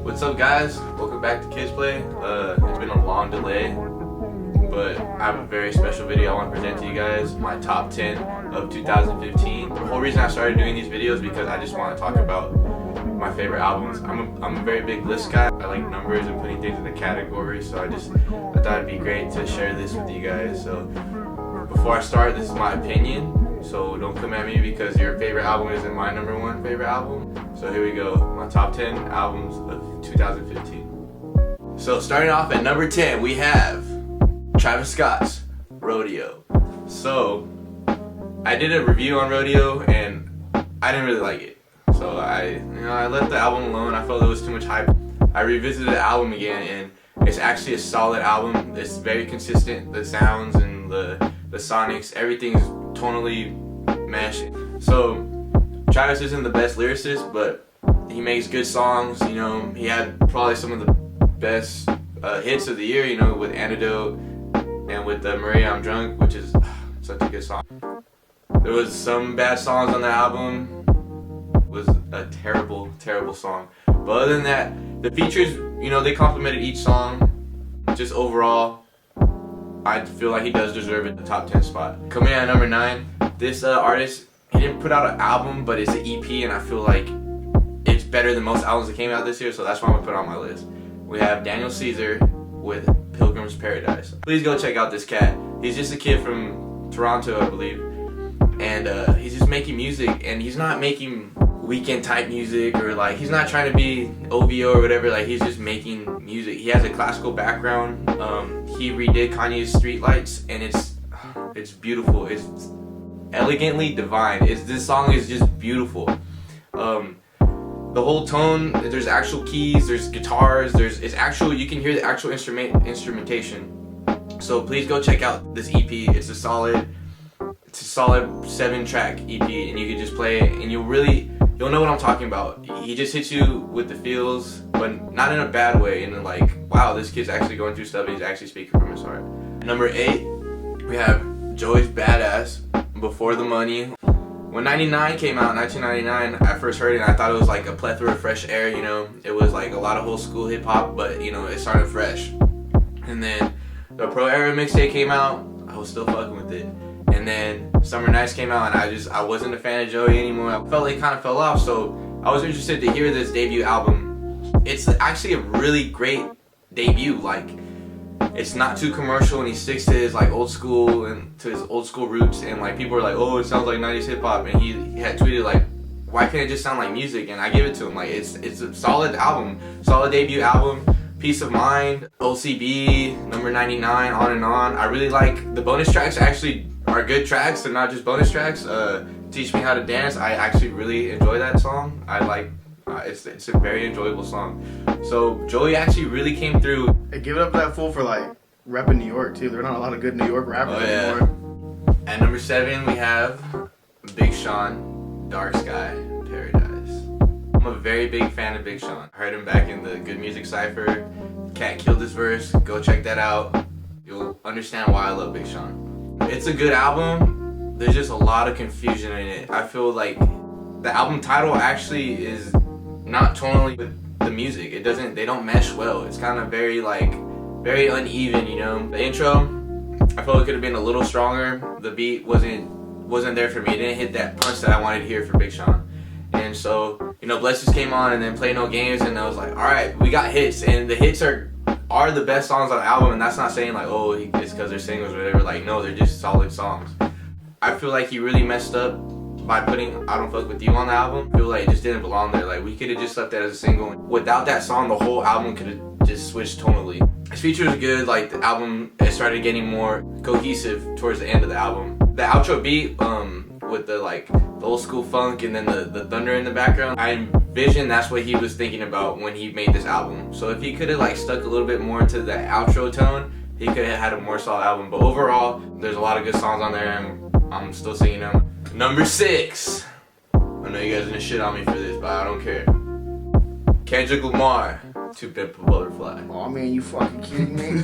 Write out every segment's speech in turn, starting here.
What's up, guys? Welcome back to KidsPlay. It's been a long delay, but I have a very special video I want to present to you guys. My top 10 of 2015. The whole reason I started doing these videos is because I just want to talk about my favorite albums. I'm a very big list guy. I like numbers and putting things in the category, so I thought it'd be great to share this with you guys. So before I start, this is my opinion, so don't come at me because your favorite album isn't my #1 favorite album. So here we go, my top 10 albums of 2015. So starting off at number 10, we have Travis Scott's Rodeo. So I did a review on Rodeo and I didn't really like it. So I left the album alone. I felt it was too much hype. I revisited the album again and it's actually a solid album. It's very consistent. The sounds and the sonics, everything's tonally meshed. So Travis isn't the best lyricist, but he makes good songs. You know, he had probably some of the best hits of the year, you know, with Antidote and with Maria I'm Drunk, which is such a good song. There was some bad songs on the album. It was a terrible, terrible song. But other than that, the features, you know, they complimented each song. Just overall, I feel like he does deserve it, the top 10 spot. Coming in at number 9, this artist, he didn't put out an album, but it's an EP, and I feel like it's better than most albums that came out this year, so that's why I'm gonna put it on my list. We have Daniel Caesar with Pilgrim's Paradise. Please go check out this cat. He's just a kid from Toronto, I believe, and he's just making music, and he's not making weekend type music, or like he's not trying to be OVO or whatever. Like, he's just making music. He has a classical background. He redid Kanye's Streetlights, and it's beautiful. It's elegantly divine. This song is just beautiful. The whole tone, there's actual keys, there's guitars, you can hear the actual instrumentation. So please go check out this EP. It's a solid 7-track EP, and you can just play it and you'll know what I'm talking about. He just hits you with the feels, but not in a bad way, and like, wow, this kid's actually going through stuff and he's actually speaking from his heart. Number 8, we have Joey's Badass, Before the Money. When 99 came out, 1999, I first heard it and I thought it was like a plethora of fresh air, you know. It was like a lot of old school hip hop, but you know, it started fresh. And then the Pro Era mixtape came out, I was still fucking with it. And then Summer Nights came out and I wasn't a fan of Joey anymore. I felt like it kind of fell off, so I was interested to hear this debut album. It's actually a really great debut. Like, it's not too commercial, and he sticks to his like old school and to his old school roots, and like people are like, oh, it sounds like 90s hip hop, and he had tweeted like, why can't it just sound like music? And I give it to him. Like, it's a solid album, solid debut album. Peace of Mind, OCB, number 99, on and on. I really like the bonus tracks. Actually are good tracks. They're not just bonus tracks. Teach Me How to Dance, I actually really enjoy that song. I like it's a very enjoyable song. So Joey actually really came through. Hey, give it up to that fool for like repping New York too. There are not a lot of good New York rappers anymore. At number 7, we have Big Sean, Dark Sky Paradise. I'm a very big fan of Big Sean. I heard him back in the Good Music Cypher. Cat killed his verse. Go check that out. You'll understand why I love Big Sean. It's a good album. There's just a lot of confusion in it. I feel like the album title actually is not tonally with the music. They don't mesh well. It's kind of very uneven, you know. The intro, I felt it could have been a little stronger. The beat wasn't there for me. It didn't hit that punch that I wanted to hear for Big Sean. And so, you know, Blessings came on, and then Play No Games, and I was like, all right, we got hits, and the hits are the best songs on the album. And that's not saying like, oh, it's because they're singles or whatever. Like, no, they're just solid songs. I feel like he really messed up by putting I Don't Fuck With You on the album. I feel like it just didn't belong there. Like, we could have just left that as a single. Without that song, the whole album could have just switched tonally. His features are good. Like, the album, it started getting more cohesive towards the end of the album. The outro beat, with the old school funk and then the thunder in the background, I envision that's what he was thinking about when he made this album. So if he could have like stuck a little bit more into the outro tone, he could have had a more solid album. But overall, there's a lot of good songs on there, and I'm still singing them. Number 6. I know you guys are gonna shit on me for this, but I don't care. Kendrick Lamar, To Pimp a Butterfly. Oh man, you fucking kidding me?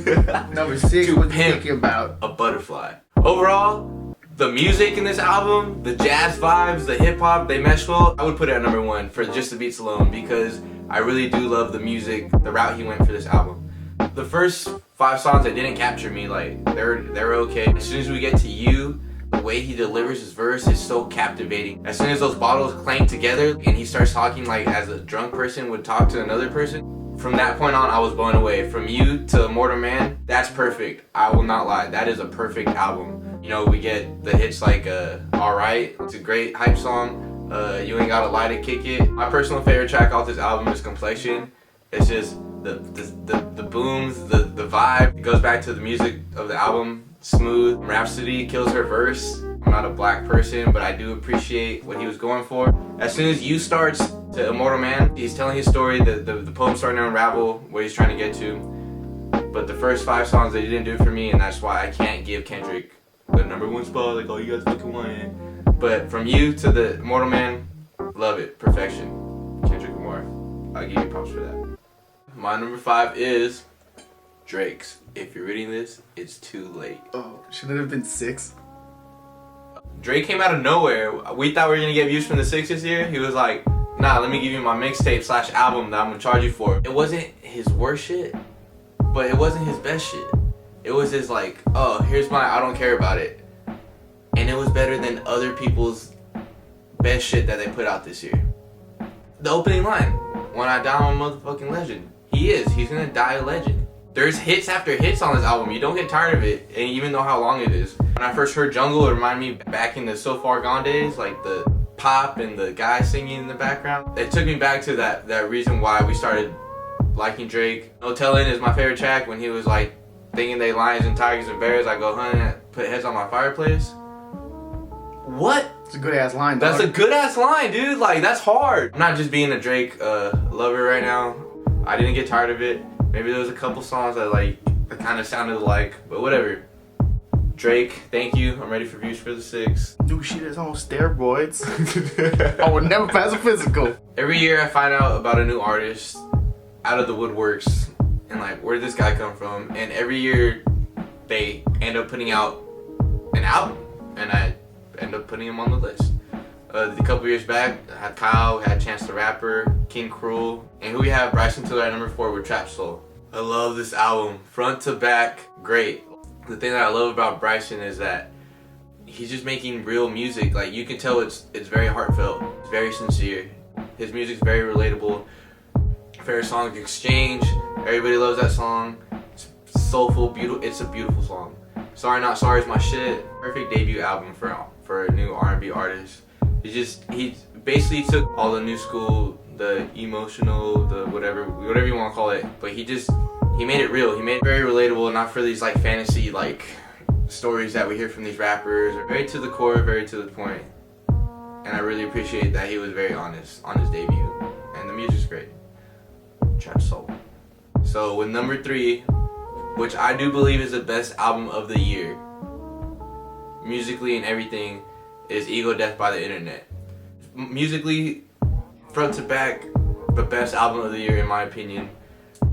Number 6, what you thinking about? A Butterfly. Overall, The music in this album, the jazz vibes, the hip hop, they mesh well. I would put it at number 1 for just the beats alone because I really do love the music, the route he went for this album. The first 5 songs that didn't capture me, like they're okay. As soon as we get to You, the way he delivers his verse is so captivating. As soon as those bottles clank together and he starts talking like as a drunk person would talk to another person, from that point on I was blown away. From You to Immortal Man, that's perfect. I will not lie, that is a perfect album. You know, we get the hits like Alright, it's a great hype song. You Ain't Gotta Lie to Kick It. My personal favorite track off this album is Complexion. It's just the booms, the vibe. It goes back to the music of the album. Smooth. Rhapsody kills her verse. I'm not a black person, but I do appreciate what he was going for. As soon as You starts to Immortal Man, he's telling his story, the poem's starting to unravel what he's trying to get to. But the first 5 songs, they didn't do it for me, and that's why I can't give Kendrick the number 1 spot, like, oh, you guys fucking want it. But from You to the Immortal Man, love it. Perfection. Kendrick Lamar. I'll give you props for that. My number 5 is Drake's. If you're reading this, it's too late. Oh, shouldn't it have been 6? Drake came out of nowhere. We thought we were gonna get views from the 6 this year. He was like, nah, let me give you my mixtape / album that I'm gonna charge you for. It wasn't his worst shit, but it wasn't his best shit. It was his like, oh, here's my I don't care about it. And it was better than other people's best shit that they put out this year. The opening line, when I die, I'm a motherfucking legend. He is. He's gonna die a legend. There's hits after hits on this album. You don't get tired of it, and even though how long it is. When I first heard Jungle, it reminded me back in the So Far Gone days, like the pop and the guy singing in the background. It took me back to that reason why we started liking Drake. No Tellin' is my favorite track when he was like thinking they lions and tigers and bears. I go hunting, put heads on my fireplace. What? It's a good ass line, dog. That's a good ass line, dude. Like, that's hard. I'm not just being a Drake lover right now. I didn't get tired of it. Maybe there was a couple songs that kind of sounded alike, but whatever. Drake, thank you. I'm ready for views for the 6. New shit is on steroids. I would never pass a physical. Every year I find out about a new artist out of the woodworks and like, where did this guy come from? And every year they end up putting out an album and I end up putting him on the list. A couple years back, I had Kyle, had Chance the Rapper, King Cruel, and who we have, Bryson Tiller at number 4 with Trap Soul. I love this album, front to back, great. The thing that I love about Bryson is that he's just making real music. Like, you can tell it's very heartfelt, it's very sincere. His music's very relatable. Favorite song, Exchange. Everybody loves that song. It's soulful, beautiful. It's a beautiful song. Sorry Not Sorry is my shit. Perfect debut album for a new R&B artist. He basically took all the new school, the emotional, the whatever you want to call it, but he made it real. He made it very relatable, not for these like fantasy like stories that we hear from these rappers. Very to the core, very to the point. And I really appreciate that he was very honest on his debut. And the music's great. Trap Soul. So with number 3, which I do believe is the best album of the year, musically and everything, is Ego Death by the Internet. Musically, front to back, the best album of the year in my opinion.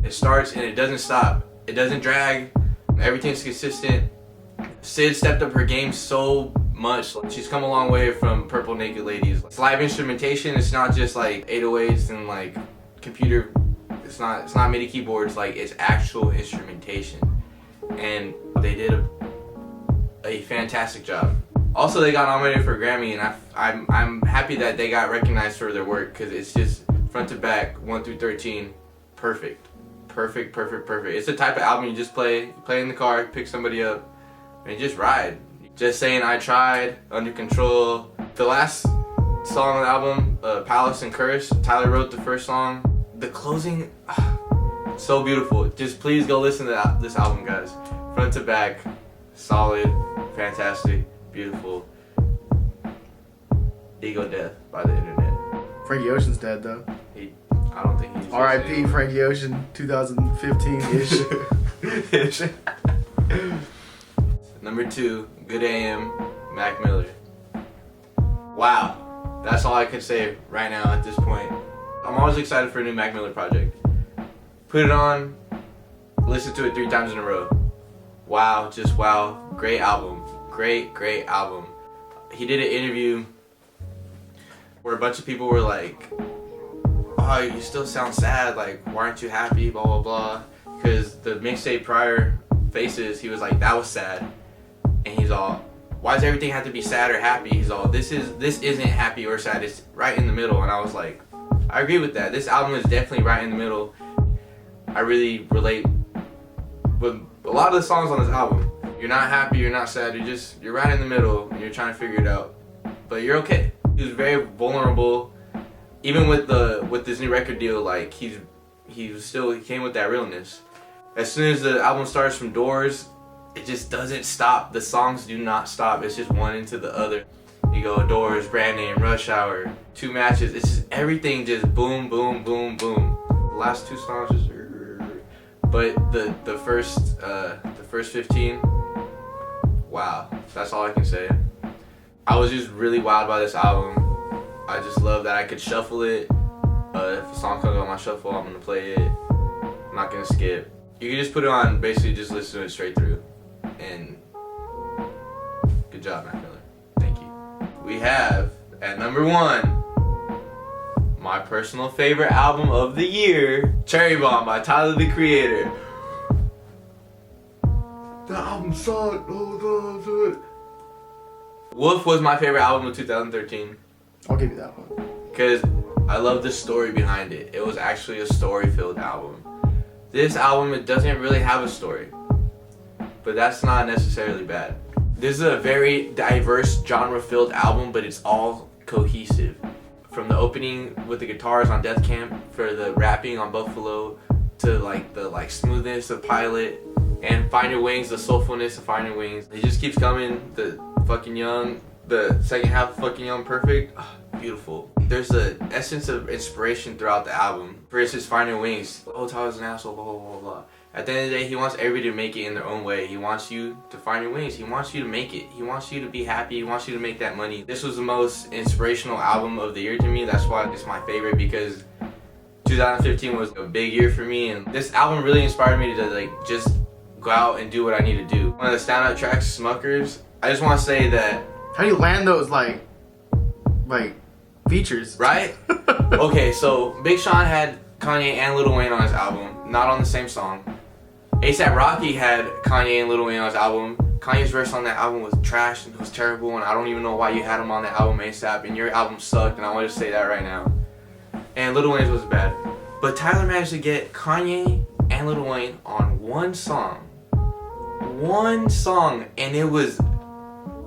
It starts and it doesn't stop. It doesn't drag. Everything's consistent. Sid stepped up her game so much. She's come a long way from Purple Naked Ladies. It's live instrumentation. It's not just like 808s and like computer. It's not MIDI keyboards. Like, it's actual instrumentation, and they did a fantastic job. Also, they got nominated for a Grammy, and I'm happy that they got recognized for their work, because it's just front to back, 1 through 13, perfect. It's the type of album you just play in the car, pick somebody up, and just ride. Just Saying I Tried, Under Control. The last song on the album, Palace and Curse, Tyler wrote the first song. The closing, so beautiful. Just please go listen to this album, guys. Front to back, solid, fantastic, beautiful. Ego Death by the Internet. Frankie Ocean's dead though. I don't think he's R.I.P. Frankie Ocean, 2015-ish. Number 2, Good AM, Mac Miller. Wow, that's all I can say right now at this point. I'm always excited for a new Mac Miller project. Put it on, listen to it 3 times in a row. Wow, just wow, great album, great album. he did an interview where a bunch of people were like, oh, you still sound sad, like, why aren't you happy, blah, blah, blah. Because the mixtape prior, Faces, he was like, that was sad. And he's all, why does everything have to be sad or happy? He's all, this isn't happy or sad, it's right in the middle. And I was like, I agree with that. This album is definitely right in the middle. I really relate with a lot of the songs on this album. You're not happy, you're not sad, you're right in the middle, and you're trying to figure it out. But you're okay. He was very vulnerable. Even with this new record deal, like he came with that realness. As soon as the album starts from Doors, it just doesn't stop. The songs do not stop. It's just one into the other. You go Doors, Brand Name, Rush Hour, Two Matches. It's just everything just boom, boom, boom, boom. The last two songs just, but the first 15, wow. That's all I can say. I was just really wowed by this album. I just love that I could shuffle it. If a song comes on my shuffle, I'm gonna play it. I'm not gonna skip. You can just put it on, basically just listen to it straight through. And good job, Matt Miller. Thank you. We have, at number 1, my personal favorite album of the year, Cherry Bomb by Tyler, the Creator. The album sucked. Wolf was my favorite album of 2013. I'll give you that one. Because I love the story behind it. It was actually a story-filled album. This album, it doesn't really have a story. But that's not necessarily bad. This is a very diverse, genre-filled album, but it's all cohesive. From the opening with the guitars on Death Camp, for the rapping on Buffalo, to the smoothness of Pilot, and Find Your Wings, the soulfulness of Find Your Wings. It just keeps coming. The Fucking Young, the second half of Fucking Young, perfect. Oh, beautiful. There's an essence of inspiration throughout the album. For instance, Find Your Wings. Oh, Tyler's an asshole, blah, blah, blah, blah. At the end of the day, he wants everybody to make it in their own way. He wants you to find your wings. He wants you to make it. He wants you to be happy. He wants you to make that money. This was the most inspirational album of the year to me. That's why it's my favorite, because 2015 was a big year for me, and this album really inspired me to just go out and do what I need to do. One of the standout tracks, Smuckers. I just want to say that. How do you land those features? Right? Okay, so Big Sean had Kanye and Lil Wayne on his album, not on the same song. A$AP Rocky had Kanye and Lil Wayne on his album. Kanye's verse on that album was trash and it was terrible, and I don't even know why you had him on that album, A$AP, and your album sucked, and I want to say that right now. And Lil Wayne's was bad. But Tyler managed to get Kanye and Lil Wayne on one song. One song, and it was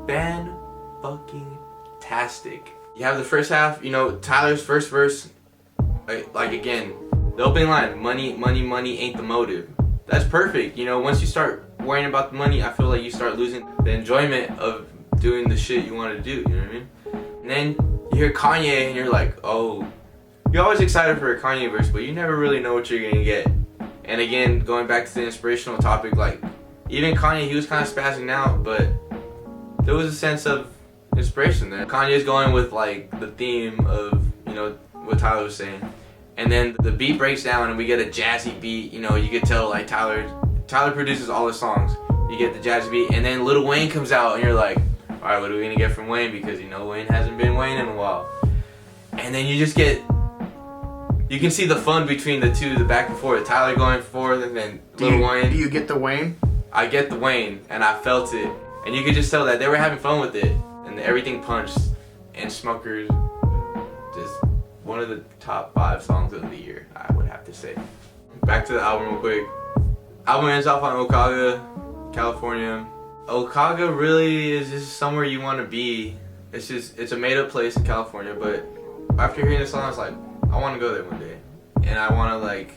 fan-fucking-tastic. You have the first half, Tyler's first verse, again, the opening line, money, money, money ain't the motive. That's perfect. Once you start worrying about the money, I feel like you start losing the enjoyment of doing the shit you want to do, you know what I mean? And then you hear Kanye and you're like, oh, you're always excited for a Kanye verse, but you never really know what you're going to get. And again, going back to the inspirational topic, even Kanye, he was kind of spazzing out, but there was a sense of inspiration there. Kanye's going with the theme of, what Tyler was saying. And then the beat breaks down and we get a jazzy beat. You could tell Tyler produces all the songs. You get the jazzy beat, and then Lil Wayne comes out and you're like, alright, what are we gonna get from Wayne? Because Wayne hasn't been Wayne in a while. And then you can see the fun between the two, the back and forth. Tyler going forward and then Lil Wayne. Do you get the Wayne? I get the Wayne, and I felt it. And you could just tell that they were having fun with it. And everything punched. And Smuckers, just one of the top 5 songs of the year, I would have to say. Back to the album real quick. Album ends off on Okaga, California. Okaga really is just somewhere you want to be. It's a made up place in California, but after hearing the song, I was like, I want to go there one day. And I want to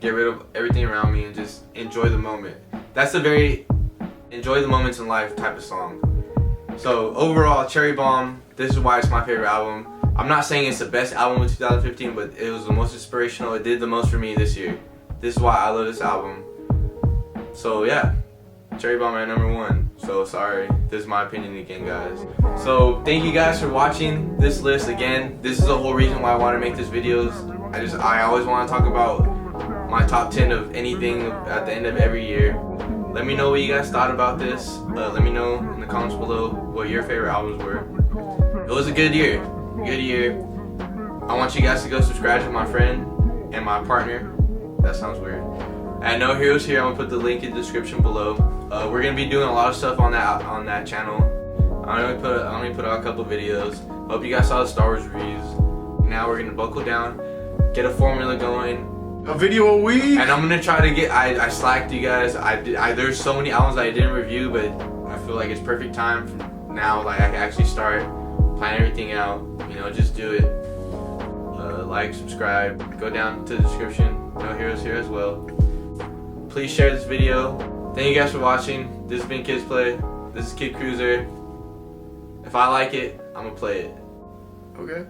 get rid of everything around me and just enjoy the moment. That's a very enjoy the moments in life type of song. So overall, Cherry Bomb, this is why it's my favorite album. I'm not saying it's the best album of 2015, but it was the most inspirational. It did the most for me this year. This is why I love this album. So yeah, Cherry Bomb at number 1. So sorry, this is my opinion again, guys. So thank you guys for watching this list again. This is the whole reason why I want to make these videos. I always want to talk about my top 10 of anything at the end of every year. Let me know what you guys thought about this. Let me know in the comments below what your favorite albums were. It was a good year. Good year. I want you guys to go subscribe to my friend and my partner. That sounds weird. At No Heroes Here, I'm gonna put the link in the description below. We're gonna be doing a lot of stuff on that channel. I only put out a couple videos. Hope you guys saw the Star Wars reviews. Now we're gonna buckle down, get a formula going. A video a week. And I'm gonna try to get. I slacked you guys. There's so many albums that I didn't review, but I feel like it's perfect time now. Like I can actually start planning everything out. You know, just do it. Like, subscribe, go down to the description. No Heroes Here as well. Please share this video. Thank you guys for watching. This has been KidsPlay. This is KidCruzzer. If I like it, I'm gonna play it. Okay.